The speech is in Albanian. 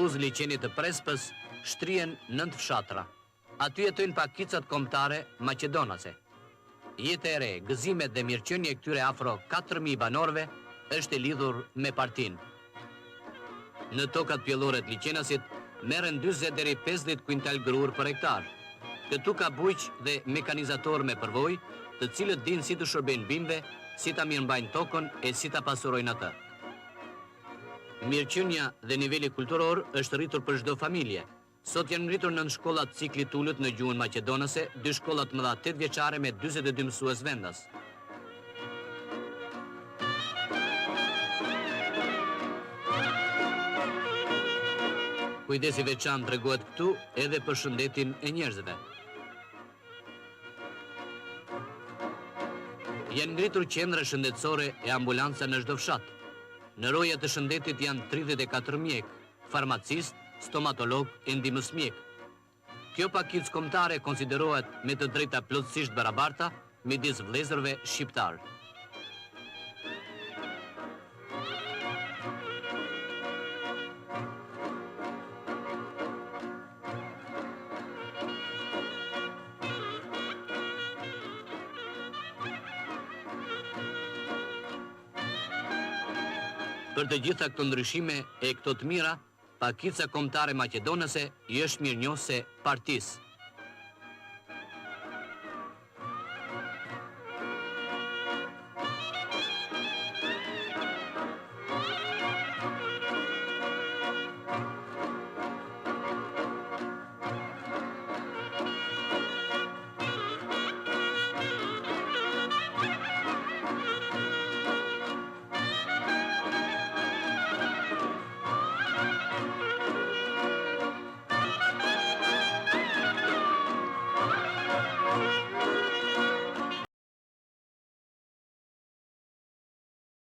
buzë liçenit të Prespës shtrihen 9 fshatra. Aty jetojnë pakicat kombëtare maqedonase. Jeta e re, gëzimet dhe mirëqenia e këtyre afro 4.000 banorëve është e lidhur me partinë. Në tokat pjellore të liçenasit merren 40 deri 50 kuintal grur për hektar. Këtu ka bujq dhe mekanizator me përvojë, të cilët dinë si të shërbejnë bimëve, si ta mirëmbajnë tokën e si ta pasurojnë atë. Mirëqenia dhe niveli kulturor është rritur për çdo familje. Sot janë ngritur 9 shkollat ciklit ulët në gjuhën maqedonase, 2 shkolla të mëdha 8 vjeçare me 42 mësues vendas. Kujdesi veçantë tregohet këtu edhe për shëndetin e njerëzve. Janë ngritur qendre shëndetësore e ambulanca në çdo fshat. Në roja të shëndetit janë 34 mjek, farmacist, stomatolog e ndihmës mjek. Kjo pakicë kombëtare konsiderohet me të drejta plotësisht barabarta midis vëllezërve shqiptar. Për të gjitha këto ndryshime e këto të mira, pakica kombëtare maqedonase i është mirënjohëse partisë.